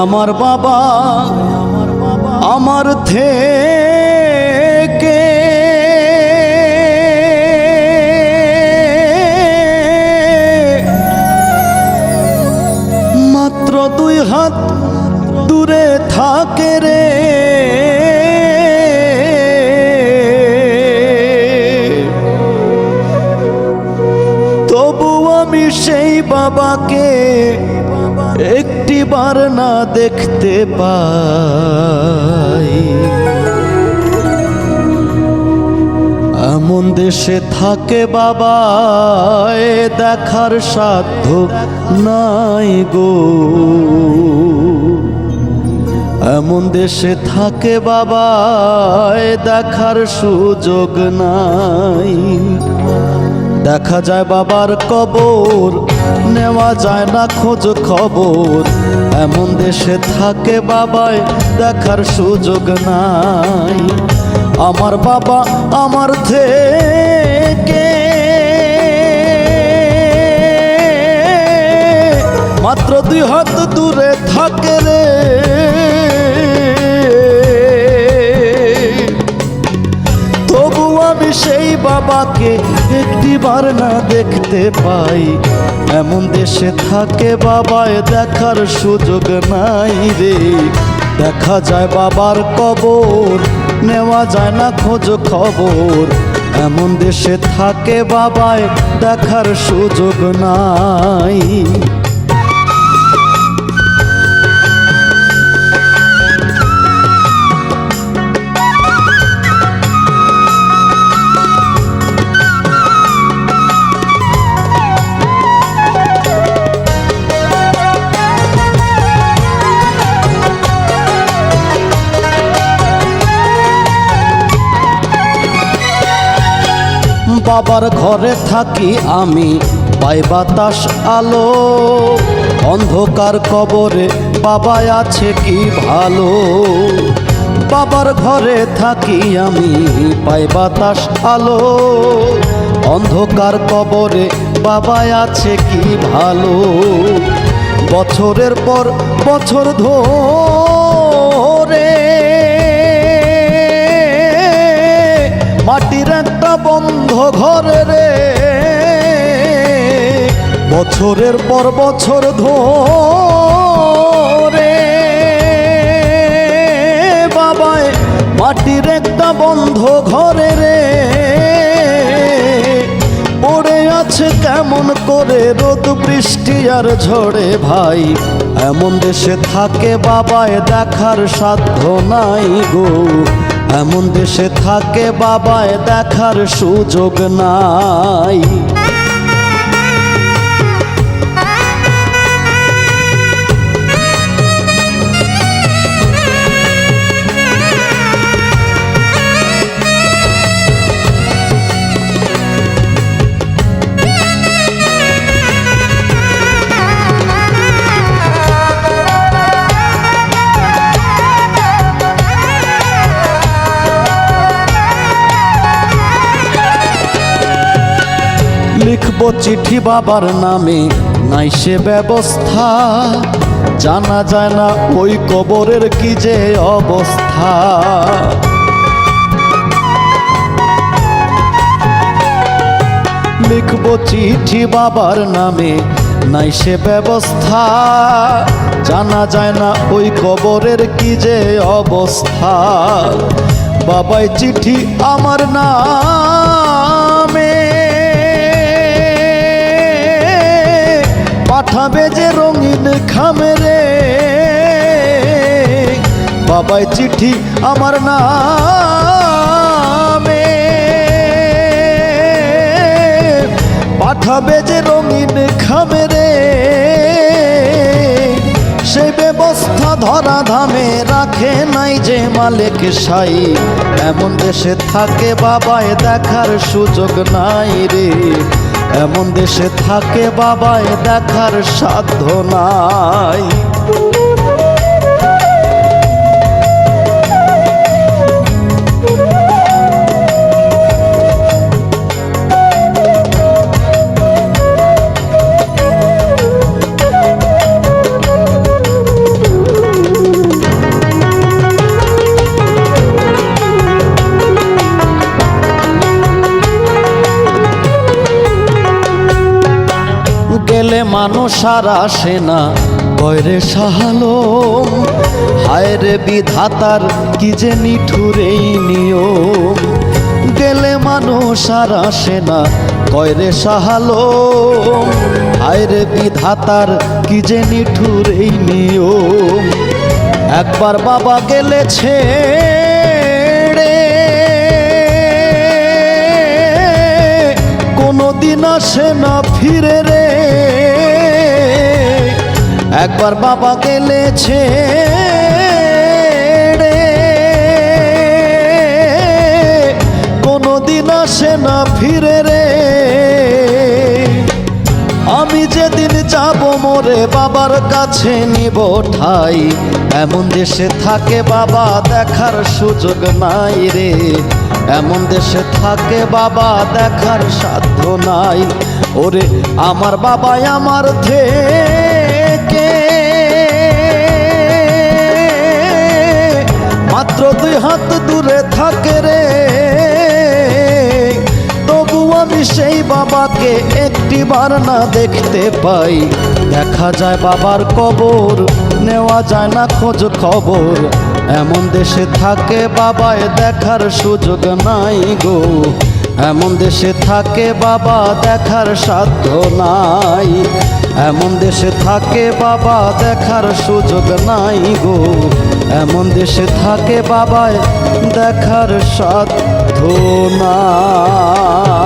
আমার বাবা আমার থেকে মাত্র 2 হাত দূরে থাকে রে। তবু আমি সেই বাবাকে একটিবার না দেখতে পাই। এমন দেশে থাকে বাবা দেখার সাধ্য নাই গো। এমন দেশে থাকে বাবা দেখার সুযোগ নাই। দেখা যায় বাবার কবর, নেওয়া যায় না খোঁজ খবর। এমন দেশে থাকে বাবায় দেখার সুযোগ নাই। আমার বাবা আমার থেকে মাত্র 2 হাত দূরে থাকে রে। তবু আমি সেই বাবাকে একটিবার না দেখতে পাই। এমন দেশে থাকে বাবায় দেখার সুযোগ নাই রে। দেখা যায় বাবার কবর, নেওয়া যায় না খোঁজ খবর। এমন দেশে থাকে বাবায় দেখার সুযোগ নাই। বাবার ঘরে থাকি আমি, পাই বাতাস আলো। অন্ধকার কবরে বাবা আছে কি ভালো। বাবার ঘরে থাকি আমি, পাই বাতাস আলো। অন্ধকার কবরে বাবা আছে কি ভালো। বছরের পর বছর ধরে মাটির একটা বন্ধ ঘরে রে। বছরের পর বছর ধরে বাবায় মাটির একটা বন্ধ ঘরে রে পড়ে আছে কেমন করে রোদ বৃষ্টি আর ঝড়ে ভাই। এমন দেশে থাকে বাবায় দেখার সাধ্য নাই গো। এমন দেশে থাকে বাবায় দেখার সুযোগ নাই। লিখবো চিঠি বাবার নামে, নাই সে ব্যবস্থা। জানা যায় না ওই কবরের কি যে অবস্থা। লিখবো চিঠি বাবার নামে, নাই সে ব্যবস্থা। জানা যায় না ওই কবরের কি যে অবস্থা। বাবাই চিঠি আমার নামে পাঠাবে যে রঙিন খামে রে। বাবাই চিঠি আমার নামে পাঠাবে যে রঙিন খামে রে। সেই ব্যবস্থা ধরা ধামে রাখে নাই যে মালিক সাই। এমন দেশে থাকে বাবায় দেখার সুযোগ নাই রে। এমন দেশে থাকে বাবায় দেখার সাধ্য নাই। গেলে মানুষ আর আসে না কয়রে শাহালম, হায় রে বিধাতার কি যে নিঠুর এই নিয়ম। গেলে মানুষ আর আসে না কয়রে শাহালম, হায় রে বিধাতার কি যে নিঠুর এই নিয়ম। একবার বাবা গেলে ছেড়ে কোনদিন আসে না ফিরে রে। একবার বাবা গেলে ছেড়ে কোনদিন আসে না ফিরে রে। আমি যেদিন যাব মোরে বাবার কাছে নিব ঠাই, এমন দেশে থাকে বাবা দেখার সুযোগ নাই রে। এমন দেশে থাকে বাবা দেখার সাধ্য নাই। ওরে আমার বাবাই আমার থেকে মাত্র 2 হাত দূরে থাকে রে। তবু আমি সেই বাবাকে একটিবার না দেখতে পাই। দেখা যায় বাবার কবর, নেওয়া যায় না খোঁজ খবর। এমন দেশে থাকে বাবায় দেখার সুযোগ নাই গো। এমন দেশে থাকে বাবা দেখার সাধ্য নাই। এমন দেশে থাকে বাবা দেখার সুযোগ নাই গো। এমন দেশে থাকে বাবায় দেখার সাধ্য নাই।